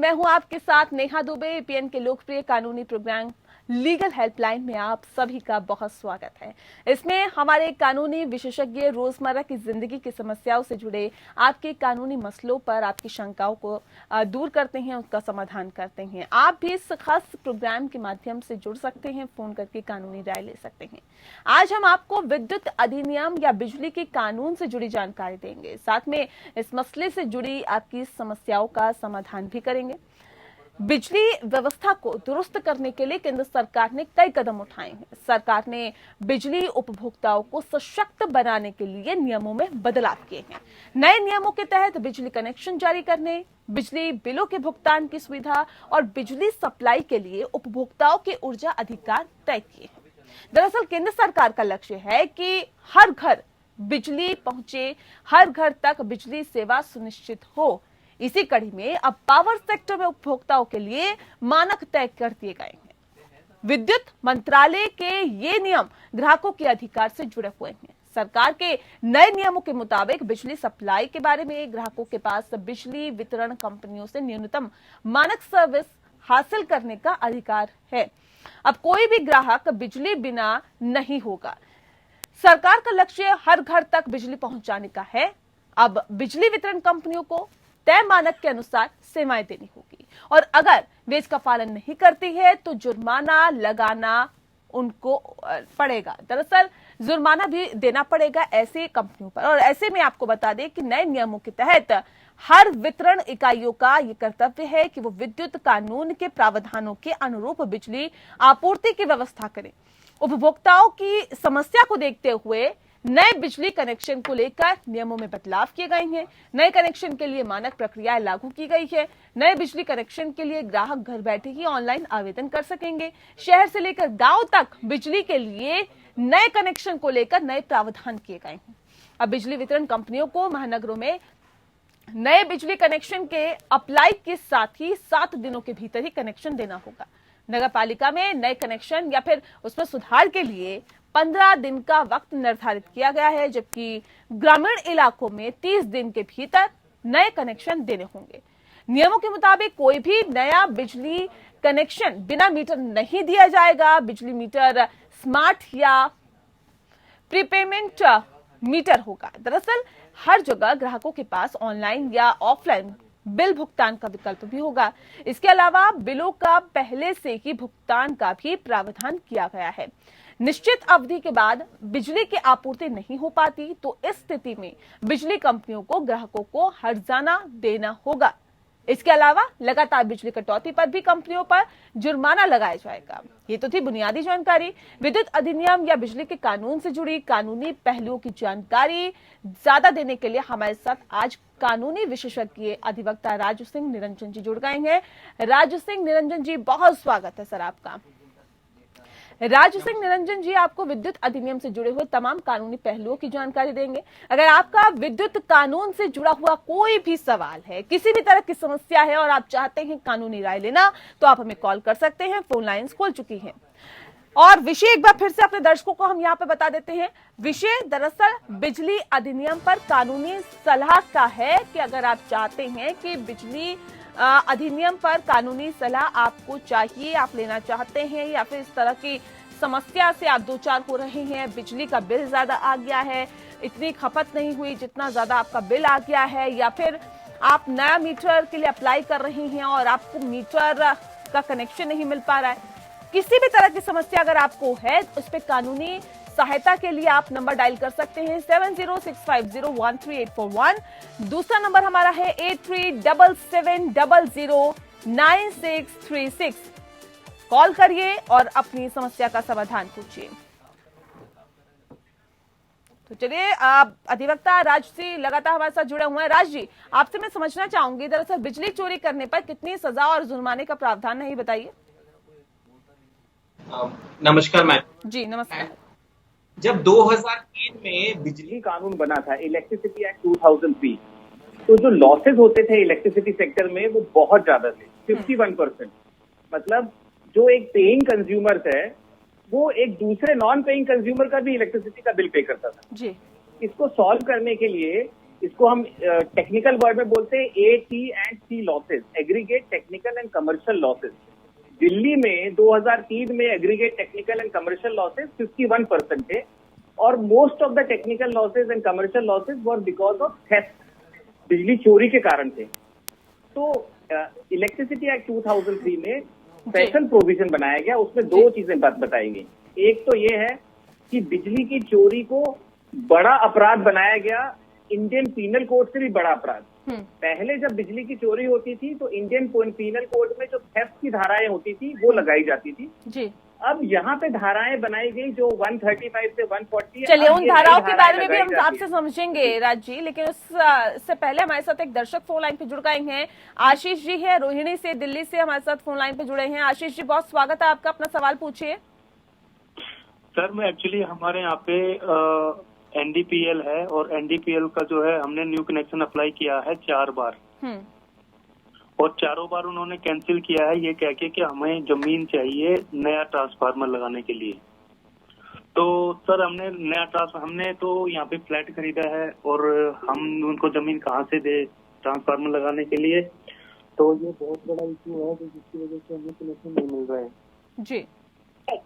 मैं हूं आपके साथ नेहा दुबे। एपीएन के लोकप्रिय कानूनी प्रोग्राम लीगल हेल्पलाइन में आप सभी का बहुत स्वागत है। इसमें हमारे कानूनी विशेषज्ञ रोजमर्रा की जिंदगी की समस्याओं से जुड़े आपके कानूनी मसलों पर आपकी शंकाओं को दूर करते हैं, उसका समाधान करते हैं। आप भी इस खास प्रोग्राम के माध्यम से जुड़ सकते हैं, फोन करके कानूनी राय ले सकते हैं। आज हम आपको विद्युत अधिनियम या बिजली के कानून से जुड़ी जानकारी देंगे, साथ में इस मसले से जुड़ी आपकी समस्याओं का समाधान भी करेंगे। बिजली व्यवस्था को दुरुस्त करने के लिए केंद्र सरकार ने कई कदम उठाए हैं। सरकार ने बिजली उपभोक्ताओं को सशक्त बनाने के लिए नियमों में बदलाव किए हैं। नए नियमों के तहत बिजली कनेक्शन जारी करने, बिजली बिलों के भुगतान की सुविधा और बिजली सप्लाई के लिए उपभोक्ताओं के ऊर्जा अधिकार तय किए हैं। दरअसल केंद्र सरकार का लक्ष्य है कि हर घर बिजली पहुंचे, हर घर तक बिजली सेवा सुनिश्चित हो। इसी कड़ी में अब पावर सेक्टर में उपभोक्ताओं के लिए मानक तय कर दिए गए हैं। विद्युत मंत्रालय के ये नियम ग्राहकों के अधिकार से जुड़े हुए हैं। सरकार के नए नियमों के मुताबिक बिजली सप्लाई के बारे में ग्राहकों के पास बिजली वितरण कंपनियों से न्यूनतम मानक सर्विस हासिल करने का अधिकार है। अब कोई भी ग्राहक बिजली बिना नहीं होगा। सरकार का लक्ष्य हर घर तक बिजली पहुंचाने का है। अब बिजली वितरण कंपनियों को तय मानक के अनुसार सेवाएं देनी होगी और अगर वे इसका पालन नहीं करती है तो जुर्माना लगाना उनको पड़ेगा। दरअसल जुर्माना भी देना पड़ेगा ऐसी कंपनियों पर। और ऐसे में आपको बता दें कि नए नियमों के तहत हर वितरण इकाइयों का यह कर्तव्य है कि वो विद्युत कानून के प्रावधानों के अनुरूप बिजली आपूर्ति की व्यवस्था करें। उपभोक्ताओं की समस्या को देखते हुए नए बिजली कनेक्शन को लेकर नियमों में बदलाव किए गए हैं। नए कनेक्शन के लिए मानक प्रक्रियाएं लागू की गई है। नए बिजली कनेक्शन के लिए ग्राहक घर बैठे ही ऑनलाइन आवेदन कर सकेंगे। शहर से लेकर गांव तक बिजली के लिए नए कनेक्शन को लेकर नए प्रावधान किए गए हैं। अब बिजली वितरण कंपनियों को महानगरों में नए बिजली कनेक्शन के अप्लाई के साथ ही 7 दिनों के भीतर ही कनेक्शन देना होगा। नगर पालिका में नए कनेक्शन या फिर उसमें सुधार के लिए 15 दिन का वक्त निर्धारित किया गया है, जबकि ग्रामीण इलाकों में 30 दिन के भीतर नए कनेक्शन देने होंगे। नियमों के मुताबिक कोई भी नया बिजली कनेक्शन बिना मीटर नहीं दिया जाएगा। बिजली मीटर स्मार्ट या प्रीपेमेंट मीटर होगा। दरअसल हर जगह ग्राहकों के पास ऑनलाइन या ऑफलाइन बिल भुगतान का विकल्प भी होगा। इसके अलावा बिलों का पहले से ही भुगतान का भी प्रावधान किया गया है। निश्चित अवधि के बाद बिजली की आपूर्ति नहीं हो पाती तो इस स्थिति में बिजली कंपनियों को ग्राहकों को हर्जाना देना होगा। इसके अलावा लगातार बिजली कटौती पर भी कंपनियों पर जुर्माना लगाया जाएगा। ये तो थी बुनियादी जानकारी। विद्युत अधिनियम या बिजली के कानून से जुड़ी कानूनी पहलुओं की जानकारी ज्यादा देने के लिए हमारे साथ आज कानूनी विशेषज्ञ अधिवक्ता राजू सिंह निरंजन जी जुड़ गए हैं। राजू सिंह निरंजन जी, बहुत स्वागत है सर आपका। राजू सिंह निरंजन जी आपको विद्युत अधिनियम से जुड़े हुए तमाम कानूनी पहलुओं की जानकारी देंगे। अगर आपका विद्युत कानून से जुड़ा हुआ कोई भी सवाल है, किसी भी तरह की समस्या है और आप चाहते हैं कानूनी राय लेना, तो आप हमें कॉल कर सकते हैं। फोन लाइंस खोल चुकी हैं। और विषय एक बार फिर से अपने दर्शकों को हम यहाँ पे बता देते हैं। विषय दरअसल बिजली अधिनियम पर कानूनी सलाह का है कि अगर आप चाहते हैं कि बिजली अधिनियम पर कानूनी सलाह आपको चाहिए, आप लेना चाहते हैं, या फिर इस तरह की समस्या से आप दो चार हो रहे हैं, बिजली का बिल ज्यादा आ गया है, इतनी खपत नहीं हुई जितना ज्यादा आपका बिल आ गया है, या फिर आप नया मीटर के लिए अप्लाई कर रही हैं और आपको मीटर का कनेक्शन नहीं मिल पा रहा है, किसी भी तरह की समस्या अगर आपको है, उस पर कानूनी सहायता के लिए आप नंबर डायल कर सकते हैं 7065013841। दूसरा नंबर हमारा है 8377009636। कॉल करिए और अपनी समस्या का समाधान पूछिए। तो चलिए, अधिवक्ता राज जी लगातार हमारे साथ जुड़े हुए हैं। राज जी, आपसे मैं समझना चाहूंगी, दरअसल बिजली चोरी करने पर कितनी सजा और जुर्माने का प्रावधान है, बताइए। नमस्कार मैम जी नमस्कार। जब 2003 में बिजली कानून बना था, इलेक्ट्रिसिटी एक्ट 2003, तो जो लॉसेज होते थे इलेक्ट्रिसिटी सेक्टर में वो बहुत ज्यादा थे, 51%। मतलब जो एक पेइंग कंज्यूमर है वो एक दूसरे नॉन पेइंग कंज्यूमर का भी इलेक्ट्रिसिटी का बिल पे करता था। जी। इसको सॉल्व करने के लिए इसको हम टेक्निकल वर्ड में बोलते हैं AT&C losses, aggregate technical and commercial losses. Delhi में 2003 में aggregate technical and commercial losses 51% थे और most of the technical losses and commercial losses were because of theft, बिजली चोरी के कारण थे। तो इलेक्ट्रिसिटी एक्ट 2003 में स्पेशल प्रोविजन बनाया गया, उसमें दो चीजें बताई गई। एक तो ये है कि बिजली की चोरी को बड़ा अपराध बनाया गया, इंडियन पीनल कोड से भी बड़ा अपराध। पहले जब बिजली की चोरी होती थी तो इंडियन पीनल कोड में जो थेफ्ट की धाराएं होती थी वो लगाई जाती थी जी। अब यहाँ पे धाराएं बनाई गई जो 135 से 140। चलिए उन धाराओं के बारे में भी हम आपसे समझेंगे राज जी, लेकिन उससे पहले हमारे साथ एक दर्शक फोन लाइन पे जुड़ गए हैं। आशीष जी है रोहिणी से, दिल्ली से हमारे साथ फोन लाइन पे जुड़े हैं। आशीष जी बहुत स्वागत है आपका, अपना सवाल पूछिए। सर मैं एक्चुअली हमारे यहाँ पे NDPL है और NDPL का जो है हमने न्यू कनेक्शन अप्लाई किया है 4 बार और चारों बार उन्होंने कैंसिल किया है ये कह के कि हमें जमीन चाहिए नया ट्रांसफार्मर लगाने के लिए। तो सर हमने तो यहाँ पे फ्लैट खरीदा है और हम उनको जमीन कहाँ से दे ट्रांसफार्मर लगाने के लिए, तो ये बहुत बड़ा इशू है जिसकी वजह से हमें कनेक्शन नहीं मिल रहा है जी।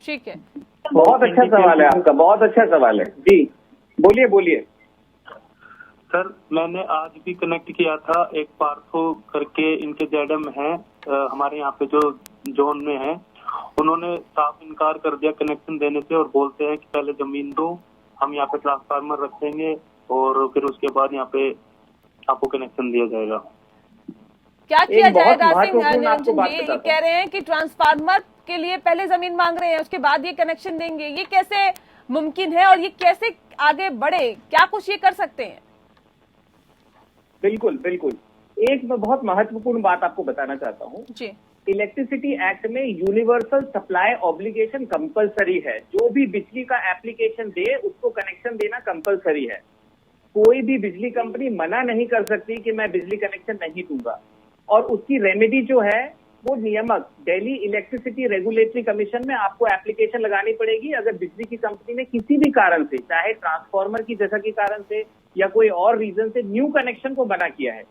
ठीक है, बहुत अच्छा सवाल है आपका, बहुत अच्छा सवाल है जी, बोलिए बोलिए। सर मैंने आज भी कनेक्ट किया था, एक पार्थो करके इनके जेडएम है हमारे यहाँ पे जो जोन में है, उन्होंने साफ इनकार कर दिया कनेक्शन देने से और बोलते हैं कि पहले जमीन दो, हम यहाँ पे ट्रांसफार्मर रखेंगे और फिर उसके बाद यहाँ पे आपको कनेक्शन दिया जाएगा। क्या किया जाएगा निरंजन जी? ये कह रहे हैं कि ट्रांसफार्मर के लिए पहले जमीन मांग रहे हैं, उसके बाद ये कनेक्शन देंगे, ये कैसे मुमकिन है और ये कैसे आगे बढ़े? क्या कुछ ये कर सकते हैं? बिल्कुल बिल्कुल, एक मैं बहुत महत्वपूर्ण बात आपको बताना चाहता हूँ जी। इलेक्ट्रिसिटी एक्ट में यूनिवर्सल सप्लाई ऑब्लिगेशन कंपलसरी है, जो भी बिजली का एप्लीकेशन दे उसको कनेक्शन देना कंपलसरी है। कोई भी बिजली कंपनी मना नहीं कर सकती कि मैं बिजली कनेक्शन नहीं दूंगा, और उसकी रेमेडी जो है वो नियामक दिल्ली इलेक्ट्रिसिटी रेगुलेटरी कमीशन में आपको एप्लीकेशन लगानी पड़ेगी। अगर बिजली की कंपनी ने किसी भी कारण से, चाहे ट्रांसफार्मर की जगह के कारण से या कोई और रीजन से न्यू कनेक्शन को मना किया है,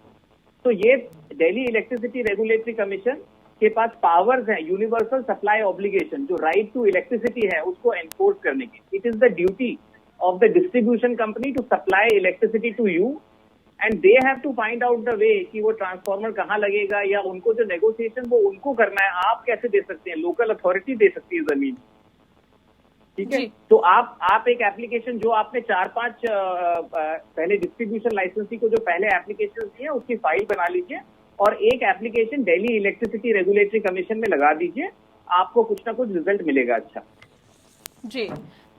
तो ये दिल्ली इलेक्ट्रिसिटी रेगुलेटरी कमीशन के पास पावर्स हैं यूनिवर्सल सप्लाई ऑब्लिगेशन, जो राइट टू इलेक्ट्रिसिटी है उसको एनफोर्स करने की। It is the duty of the distribution company to supply electricity to you and they have to find out the way कि वो ट्रांसफार्मर कहाँ लगेगा, या उनको जो नेगोशिएशन वो उनको करना है। आप कैसे दे सकते हैं? लोकल अथॉरिटी दे सकती है जमीन, ठीक है। तो आप एक एप्लीकेशन जो आपने 4-5 पहले डिस्ट्रीब्यूशन लाइसेंसी को जो पहले एप्लीकेशन दिए उसकी फाइल बना लीजिए और एक application Delhi electricity regulatory commission में लगा दीजिए, आपको कुछ ना कुछ रिजल्ट मिलेगा अच्छा जी।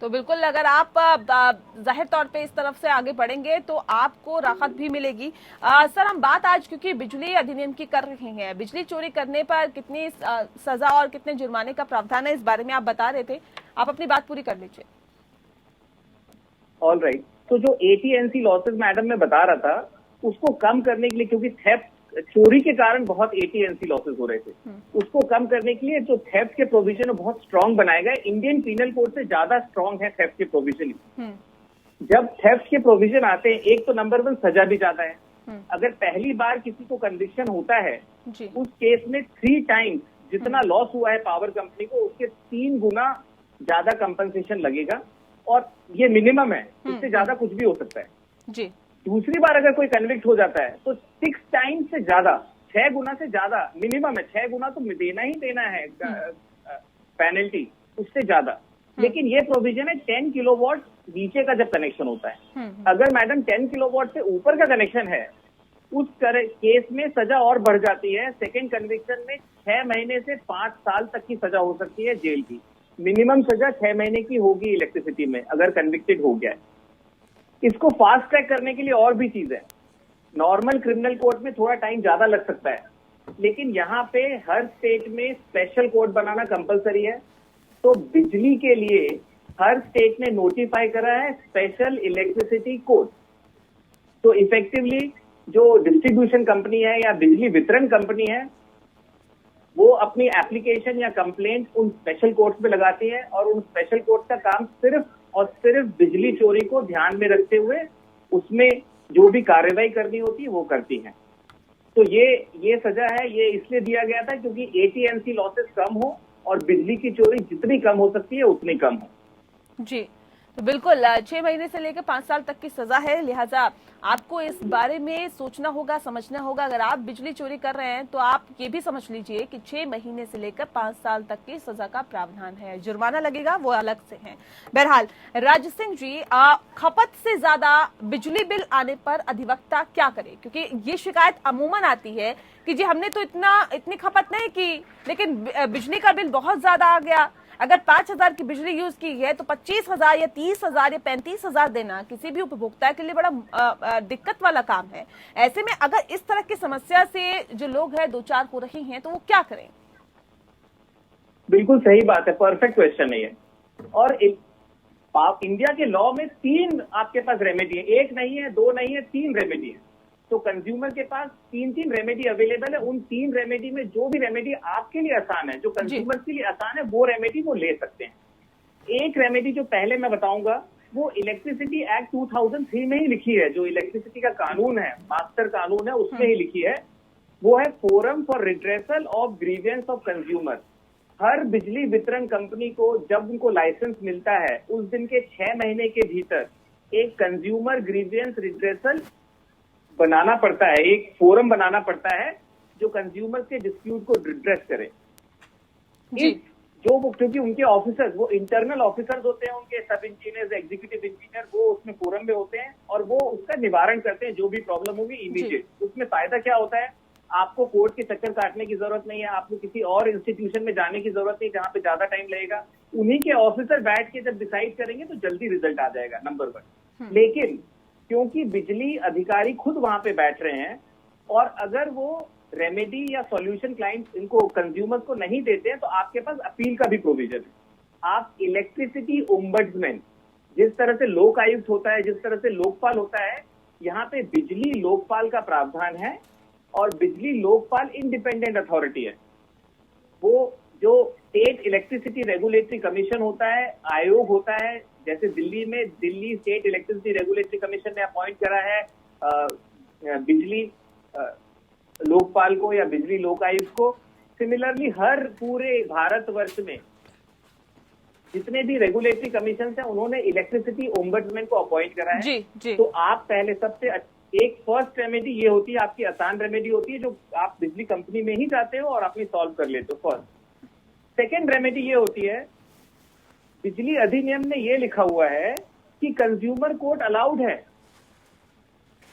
तो बिल्कुल अगर आप जाहिर तौर पे इस तरफ से आगे बढ़ेंगे तो आपको राहत भी मिलेगी। सर हम बात आज क्योंकि बिजली अधिनियम की कर रहे हैं, बिजली चोरी करने पर कितनी सजा और कितने जुर्माने का प्रावधान है इस बारे में आप बता रहे थे, आप अपनी बात पूरी कर लीजिए। ऑल राइट, तो जो AT&C लॉसेज मैडम मैं बता रहा था उसको कम करने के लिए, क्योंकि थेफ्ट चोरी के कारण बहुत AT&C लॉसेज हो रहे थे, उसको कम करने के लिए जो थेफ्ट के प्रोविजन है बहुत स्ट्रांग बनाए गए। इंडियन पीनल कोड से ज्यादा स्ट्रांग है थेफ्ट के प्रोविजन। जब थेफ्ट के प्रोविजन आते हैं, एक तो नंबर 1 सजा भी ज्यादा है। अगर पहली बार किसी को कन्विक्शन होता है उस केस में 3 टाइम्स जितना लॉस हुआ है पावर कंपनी को, उसके 3 गुना ज्यादा कंपनसेशन लगेगा, और ये मिनिमम है, इससे ज्यादा कुछ भी हो सकता है जी। दूसरी बार अगर कोई कन्विक्ट हो जाता है तो 6 टाइम्स से ज्यादा, 6 गुना से ज्यादा मिनिमम है, 6 गुना तो देना ही देना है पेनल्टी, उससे ज्यादा। लेकिन ये प्रोविजन है 10 किलोवाट नीचे का जब कनेक्शन होता है। अगर मैडम 10 किलोवाट से ऊपर का कनेक्शन है उस केस में सजा और बढ़ जाती है। सेकेंड कन्विक्शन में 6 महीने से 5 साल तक की सजा हो सकती है जेल की। मिनिमम सजा 6 महीने की होगी इलेक्ट्रिसिटी में अगर कन्विक्टेड हो गया है। इसको फास्ट ट्रैक करने के लिए और भी चीज है। नॉर्मल क्रिमिनल कोर्ट में थोड़ा टाइम ज्यादा लग सकता है, लेकिन यहाँ पे हर स्टेट में स्पेशल कोर्ट बनाना कंपलसरी है। तो बिजली के लिए हर स्टेट ने नोटिफाई करा है स्पेशल इलेक्ट्रिसिटी कोर्ट। तो इफेक्टिवली जो डिस्ट्रीब्यूशन कंपनी है या बिजली वितरण कंपनी है वो अपनी एप्लीकेशन या कंप्लेंट उन स्पेशल कोर्ट्स में लगाती है, और उन स्पेशल कोर्ट का काम सिर्फ और सिर्फ बिजली चोरी को ध्यान में रखते हुए उसमें जो भी कार्रवाई करनी होती है वो करती हैं। तो ये सजा है, ये इसलिए दिया गया था क्योंकि एटीएमसी लॉसेस कम हो और बिजली की चोरी जितनी कम हो सकती है उतनी कम हो। जी, तो बिल्कुल 6 महीने से लेकर 5 साल तक की सजा है, लिहाजा आपको इस बारे में सोचना होगा, समझना होगा। अगर आप बिजली चोरी कर रहे हैं तो आप ये भी समझ लीजिए कि 6 महीने से लेकर 5 साल तक की सजा का प्रावधान है। जुर्माना लगेगा वो अलग से है। बहरहाल राज सिंह जी, खपत से ज्यादा बिजली बिल आने पर अधिवक्ता क्या करे? क्योंकि ये शिकायत अमूमन आती है कि जी हमने तो इतनी खपत नहीं की, लेकिन बिजली का बिल बहुत ज्यादा आ गया। अगर 5,000 की बिजली यूज की है तो 25,000 या 30,000 या 35,000 देना किसी भी उपभोक्ता के लिए बड़ा दिक्कत वाला काम है। ऐसे में अगर इस तरह की समस्या से जो लोग हैं दो चार हो रही हैं तो वो क्या करें? बिल्कुल सही बात है, परफेक्ट क्वेश्चन है ये। और इंडिया के लॉ में 3 आपके पास रेमेडी है, 1 नहीं है, 2 नहीं है, 3 रेमेडी है। तो कंज्यूमर के पास 3 रेमेडी अवेलेबल है। उन 3 रेमेडी में जो भी रेमेडी आपके लिए आसान है, जो कंज्यूमर के लिए आसान है, वो रेमेडी वो ले सकते हैं। एक रेमेडी जो पहले मैं बताऊंगा वो इलेक्ट्रिसिटी एक्ट 2003 में ही लिखी है, जो इलेक्ट्रिसिटी का कानून है, मास्टर कानून है, उसमें ही लिखी है। वो है forum for redressal of grievances of consumer. हर बिजली वितरण कंपनी को जब उनको लाइसेंस मिलता है उस दिन के 6 महीने के भीतर एक कंज्यूमर ग्रीवियंस रिड्रेसल बनाना पड़ता है, एक फोरम बनाना पड़ता है जो कंज्यूमर के डिस्प्यूट को रिड्रेस करे। जो वो, क्योंकि उनके ऑफिसर्स वो इंटरनल ऑफिसर्स होते हैं, उनके सब इंजीनियर्स, एग्जीक्यूटिव इंजीनियर, वो उसमें फोरम में होते हैं और वो उसका निवारण करते हैं। जो भी प्रॉब्लम होगी इमीडिएट। उसमें फायदा क्या होता है, आपको कोर्ट के चक्कर काटने की जरूरत नहीं है, आपको किसी और इंस्टीट्यूशन में जाने की जरूरत नहीं जहां पे ज्यादा टाइम लगेगा। उन्हीं के ऑफिसर बैठ के जब डिसाइड करेंगे तो जल्दी रिजल्ट आ जाएगा, नंबर 1। लेकिन क्योंकि बिजली अधिकारी खुद वहां पे बैठ रहे हैं और अगर वो रेमेडी या सॉल्यूशन क्लाइंट इनको कंज्यूमर को नहीं देते हैं तो आपके पास अपील का भी प्रोविजन है। आप इलेक्ट्रिसिटी ओम्बड्समैन, जिस तरह से लोक आयुक्त होता है, जिस तरह से लोकपाल होता है, यहाँ पे बिजली लोकपाल का प्रावधान है। और बिजली लोकपाल इंडिपेंडेंट अथॉरिटी है। वो जो स्टेट इलेक्ट्रिसिटी रेगुलेटरी कमीशन होता है, आयोग होता है, जैसे दिल्ली में Delhi state electricity regulatory commission ने अपॉइंट करा है बिजली लोकपाल को या बिजली लोक आयुक्त को। सिमिलरली हर पूरे भारतवर्ष में जितने भी रेगुलेटरी कमीशन हैं उन्होंने इलेक्ट्रिसिटी ओम्बड्समैन को अपॉइंट करा है। जी। तो आप पहले सबसे एक फर्स्ट रेमेडी ये होती है, आपकी आसान रेमेडी होती है, जो आप बिजली कंपनी में ही जाते हो और अपनी सॉल्व कर लेते हो। फर्स्ट। सेकेंड रेमेडी ये होती है, बिजली अधिनियम में ये लिखा हुआ है कि कंज्यूमर कोर्ट अलाउड है।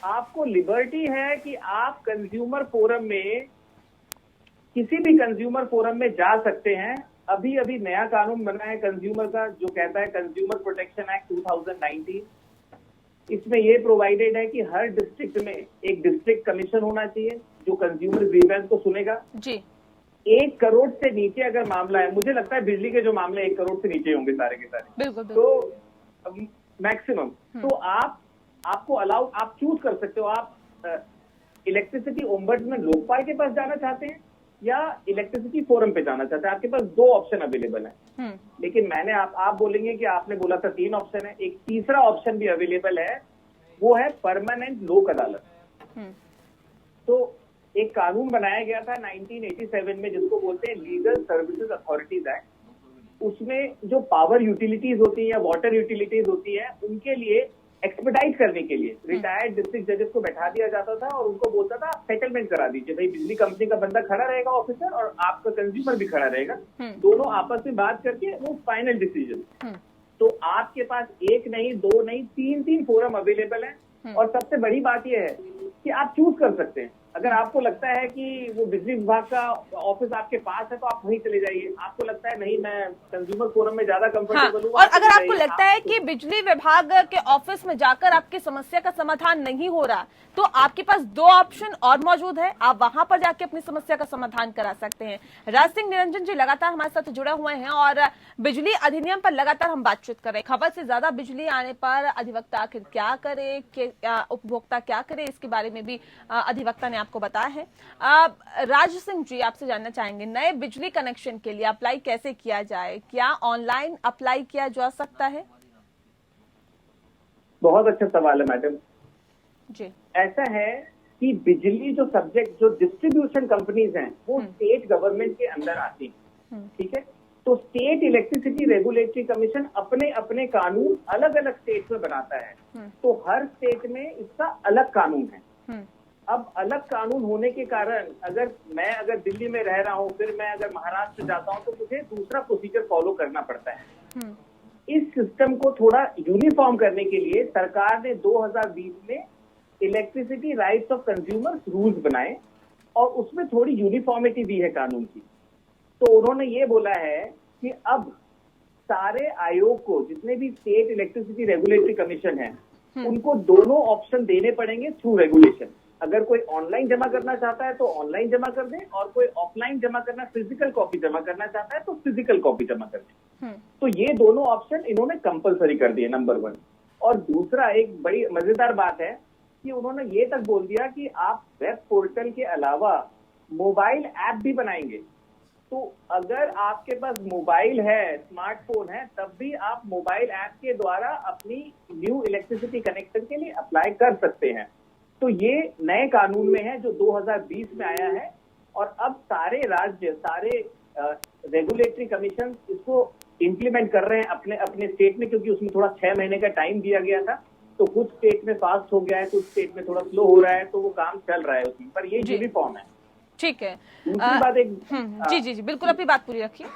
आपको लिबर्टी है कि आप कंज्यूमर फोरम में, किसी भी कंज्यूमर फोरम में जा सकते हैं। अभी अभी नया कानून बना है कंज्यूमर का जो कहता है कंज्यूमर प्रोटेक्शन एक्ट 2019। इसमें यह प्रोवाइडेड है कि हर डिस्ट्रिक्ट में एक डिस्ट्रिक्ट कमीशन होना चाहिए जो कंज्यूमर ग्रीवेंस को सुनेगा। जी। 1 करोड़ से नीचे अगर मामला है, मुझे लगता है बिजली के जो मामले 1 करोड़ से नीचे होंगे सारे के सारे, बिल्कुल। तो मैक्सिमम, तो आपको अलाउ, आप चूज कर सकते हो। आप इलेक्ट्रिसिटी ओम्बड्समैन लोकपाल के पास जाना चाहते हैं या इलेक्ट्रिसिटी फोरम पे जाना चाहते हैं। आपके पास 2 ऑप्शन अवेलेबल है। लेकिन मैंने आप बोलेंगे कि आपने बोला था 3 ऑप्शन है, एक तीसरा ऑप्शन भी अवेलेबल है, वो है परमानेंट लोक अदालत। तो एक कानून बनाया गया था 1987 में जिसको बोलते हैं लीगल सर्विसेज अथॉरिटीज एक्ट। उसमें जो पावर यूटिलिटीज होती है या वाटर यूटिलिटीज होती है उनके लिए एक्सपर्टाइज करने के लिए रिटायर्ड डिस्ट्रिक्ट जजेस को बैठा दिया जाता था और उनको बोलता था सेटलमेंट करा दीजिए। भाई बिजली कंपनी का बंदा खड़ा रहेगा ऑफिसर और आपका कंज्यूमर भी खड़ा रहेगा, दोनों आपस में बात करके वो फाइनल डिसीजन। तो आपके पास 1 नहीं, 2 नहीं, 3 फोरम अवेलेबल है। और सबसे बड़ी बात यह है कि आप चूज कर सकते हैं। अगर आपको लगता है कि वो बिजली विभाग का ऑफिस आपके पास है तो आप वहीं चले जाइए। आपको लगता है नहीं मैं कंज्यूमर फोरम में ज्यादा कंफर्टेबल हूँ, और अगर आपको लगता है कि बिजली विभाग के ऑफिस में जाकर आपकी समस्या का समाधान नहीं हो रहा तो आपके पास 2 ऑप्शन और मौजूद है, आप वहां पर जाके अपनी समस्या का समाधान करा सकते हैं। राज सिंह निरंजन जी लगातार हमारे साथ जुड़े हुए हैं और बिजली अधिनियम पर लगातार हम बातचीत कर रहे हैं। खपत से ज्यादा बिजली आने पर अधिवक्ता आखिर क्या करे, उपभोक्ता क्या करे, इसके बारे में भी अधिवक्ता ने आपको बताया है। राज सिंह जी आपसे जानना चाहेंगे, नए बिजली कनेक्शन के लिए अप्लाई कैसे किया जाए? क्या ऑनलाइन अप्लाई किया जा सकता है? बहुत अच्छा सवाल है मैडम। जी। ऐसा है कि बिजली जो सब्जेक्ट, जो डिस्ट्रीब्यूशन कंपनीज हैं, वो स्टेट गवर्नमेंट के अंदर आती हैं, ठीक है। तो स्टेट इलेक्ट्रिसिटी रेगुलेटरी कमीशन अपने अपने कानून अलग अलग स्टेट में बनाता है। तो हर स्टेट में इसका अलग कानून है। अब अलग कानून होने के कारण अगर दिल्ली में रह रहा हूँ, फिर मैं अगर महाराष्ट्र जाता हूँ, तो मुझे दूसरा प्रोसीजर फॉलो करना पड़ता है। इस सिस्टम को थोड़ा यूनिफॉर्म करने के लिए सरकार ने 2020 में electricity rights of consumers rules बनाए और उसमें थोड़ी यूनिफॉर्मिटी भी है कानून की। तो उन्होंने ये बोला है कि अब सारे आयोग को, जितने भी स्टेट इलेक्ट्रिसिटी रेगुलेटरी कमीशन है, उनको दोनों ऑप्शन देने पड़ेंगे थ्रू रेगुलेशन। अगर कोई ऑनलाइन जमा करना चाहता है तो ऑनलाइन जमा कर दे, और कोई ऑफलाइन जमा करना, फिजिकल कॉपी जमा करना चाहता है तो फिजिकल कॉपी जमा कर दे। तो ये दोनों ऑप्शन इन्होंने कंपलसरी कर दिए, नंबर 1। और दूसरा, एक बड़ी मजेदार बात है कि उन्होंने ये तक बोल दिया कि आप वेब पोर्टल के अलावा मोबाइल ऐप भी बनाएंगे। तो अगर आपके पास मोबाइल है, स्मार्टफोन है, तब भी आप मोबाइल ऐप के द्वारा अपनी न्यू इलेक्ट्रिसिटी कनेक्शन के लिए अप्लाई कर सकते हैं। तो ये नए कानून में है जो 2020 में आया है, और अब सारे राज्य, सारे रेगुलेटरी कमीशन इसको इम्प्लीमेंट कर रहे हैं अपने अपने स्टेट में, क्योंकि उसमें थोड़ा 6 महीने का टाइम दिया गया था। तो कुछ स्टेट में फास्ट हो गया है, कुछ स्टेट में थोड़ा स्लो हो रहा है, तो वो काम चल रहा है उसमें, पर ये यूनिफॉर्म है। ठीक है। दूसरी बात जी, बिल्कुल अपनी बात पूरी रखिए।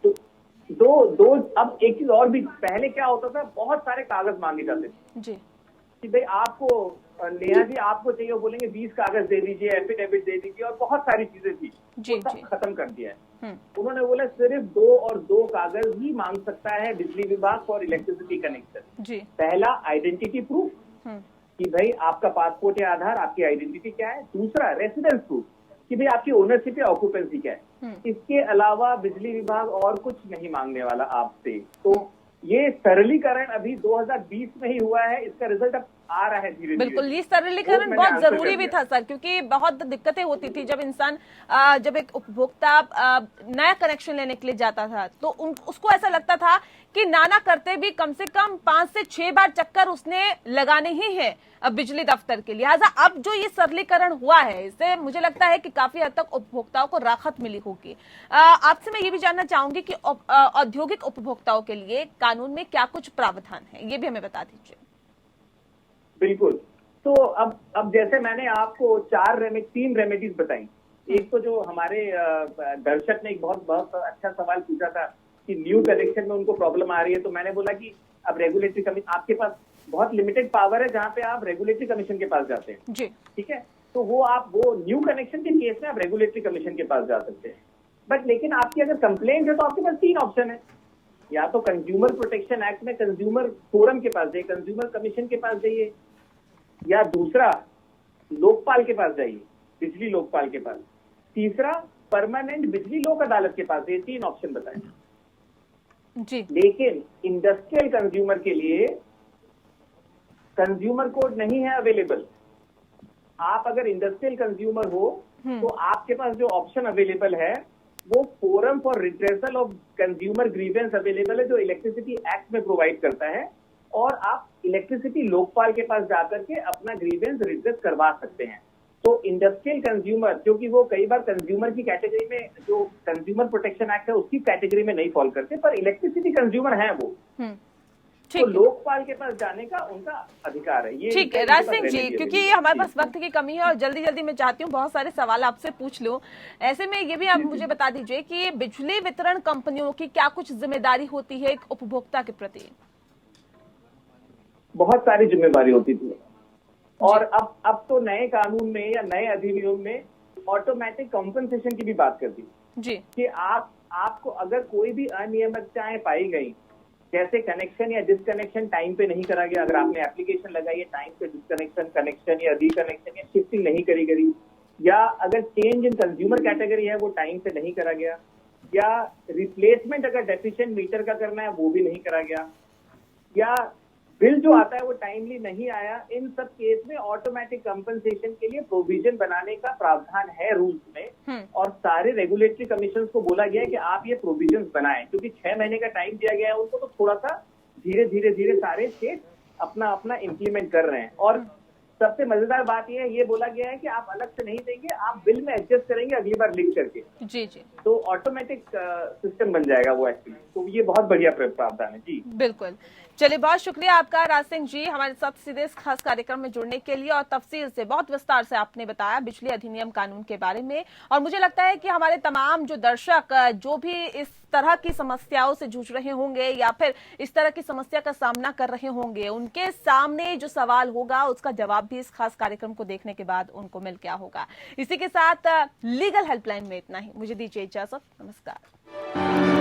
तो अब एक चीज और भी, पहले क्या होता था, बहुत सारे कागज मांगे जाते थे जी, कि भाई आपको नेहा जी आपको चाहिए, वो बोलेंगे 20 कागज दे दीजिए, एफिडेविट दे दीजिए, और बहुत सारी चीजें थी, वो सब खत्म कर दिया है। उन्होंने बोला सिर्फ 2 कागज ही मांग सकता है बिजली विभाग फॉर इलेक्ट्रिसिटी कनेक्शन। पहला, आइडेंटिटी प्रूफ, कि भाई आपका पासपोर्ट या आधार, आपकी आइडेंटिटी क्या है। दूसरा, रेसिडेंस प्रूफ, कि भाई आपकी ओनरशिप या ऑक्यूपेंसी क्या है। इसके अलावा बिजली विभाग और कुछ नहीं मांगने वाला आपसे। तो ये सरलीकरण अभी 2020 में ही हुआ है, इसका रिजल्ट अब आ रहा है धीरे धीरे। बिल्कुल, ये सरलीकरण बहुत जरूरी भी था सर, क्योंकि बहुत दिक्कतें होती थी जब इंसान जब एक उपभोक्ता नया कनेक्शन लेने के लिए जाता था, तो उसको ऐसा लगता था कि नाना करते भी कम से कम 5 से 6 बार चक्कर उसने लगाने ही है बिजली दफ्तर के लिए। लिहाजा अब जो ये सरलीकरण हुआ है, इससे मुझे लगता है कि काफी हद तक उपभोक्ताओं को राहत मिली होगी। आपसे मैं ये भी जानना चाहूंगी कि औद्योगिक उपभोक्ताओं के लिए कानून में क्या कुछ प्रावधान है, ये भी हमें बता दीजिए। बिल्कुल। तो अब जैसे मैंने आपको 3 रेमेडीज बताई। एक तो जो हमारे दर्शक ने एक बहुत अच्छा सवाल पूछा था कि न्यू कनेक्शन में उनको प्रॉब्लम आ रही है, तो मैंने बोला कि अब रेगुलेटरी कमीशन, आपके पास बहुत लिमिटेड पावर है जहां पे आप रेगुलेटरी कमीशन के पास जाते हैं जी, ठीक है। तो वो न्यू कनेक्शन के केस में आप रेगुलेटरी कमीशन के पास जा सकते हैं। बट लेकिन आपकी अगर कंप्लेंट है तो आपके पास 3 ऑप्शन है। या तो कंज्यूमर प्रोटेक्शन एक्ट में कंज्यूमर फोरम के पास जाइए, कंज्यूमर कमीशन के पास जाइए, या दूसरा लोकपाल के पास जाइए, बिजली लोकपाल के पास, तीसरा परमानेंट बिजली लोक अदालत के पास। ये 3 ऑप्शन बताए जी। लेकिन इंडस्ट्रियल कंज्यूमर के लिए कंज्यूमर कोड नहीं है अवेलेबल। आप अगर इंडस्ट्रियल कंज्यूमर हो तो आपके पास जो ऑप्शन अवेलेबल है वो forum for redressal of consumer grievance available है, जो इलेक्ट्रिसिटी एक्ट में प्रोवाइड करता है, और आप इलेक्ट्रिसिटी लोकपाल के पास जाकर के अपना ग्रीवेंस रिड्रेस करवा सकते हैं। तो इंडस्ट्रियल कंज्यूमर, क्योंकि वो कई बार कंज्यूमर की कैटेगरी में, जो कंज्यूमर प्रोटेक्शन एक्ट है उसकी कैटेगरी में नहीं फॉल करते, पर इलेक्ट्रिसिटी कंज्यूमर है वो, तो लोकपाल के पास जाने का उनका अधिकार है। ये ठीक है राज सिंह जी, क्योंकि हमारे पास वक्त की कमी है और जल्दी जल्दी मैं चाहती हूँ बहुत सारे सवाल आपसे पूछ लूं। ऐसे में ये भी आप मुझे बता दीजिए कि बिजली वितरण कंपनियों की क्या कुछ जिम्मेदारी होती है एक उपभोक्ता के प्रति? बहुत सारी जिम्मेदारी होती थी, और अब तो नए कानून में या नए अधिनियम में ऑटोमेटिक कॉम्पनसेशन की भी बात कर दी जी, कि आपको अगर कोई भी अनियमितताएं पाई गई, जैसे कनेक्शन या डिसकनेक्शन टाइम पे नहीं करा गया, अगर आपने एप्लीकेशन लगाई है टाइम पे डिसकनेक्शन, कनेक्शन या रिकनेक्शन या शिफ्टिंग नहीं करी गई, या अगर चेंज इन कंज्यूमर कैटेगरी है वो टाइम पे नहीं करा गया, या रिप्लेसमेंट अगर डेफिशिएंट मीटर का करना है वो भी नहीं करा गया, या बिल जो आता है वो टाइमली नहीं आया, इन सब केस में ऑटोमेटिक कंपनसेशन के लिए प्रोविजन बनाने का प्रावधान है रूल्स में, और सारे रेगुलेटरी कमीशन को बोला गया है कि आप ये प्रोविजन बनाएं, क्योंकि 6 महीने का टाइम दिया गया है उनको, तो थोड़ा सा धीरे धीरे सारे स्टेट अपना इम्प्लीमेंट कर रहे हैं। और सबसे मजेदार बात यह है, ये बोला गया है कि आप अलग से नहीं देंगे, आप बिल में एडजस्ट करेंगे अगली बार लिंक करके। जी जी, तो ऑटोमेटिक सिस्टम बन जाएगा वो एक्चुअली। तो ये बहुत बढ़िया प्रावधान है जी। बिल्कुल। चलिए, बहुत शुक्रिया आपका राज सिंह जी, हमारे साथ सीधे इस खास कार्यक्रम में जुड़ने के लिए, और तफसील से बहुत विस्तार से आपने बताया बिजली अधिनियम कानून के बारे में। और मुझे लगता है कि हमारे तमाम जो दर्शक जो भी इस तरह की समस्याओं से जूझ रहे होंगे या फिर इस तरह की समस्या का सामना कर रहे होंगे, उनके सामने जो सवाल होगा उसका जवाब भी इस खास कार्यक्रम को देखने के बाद उनको मिल गया होगा। इसी के साथ लीगल हेल्पलाइन में इतना ही। मुझे दीजिए इजाजत। नमस्कार।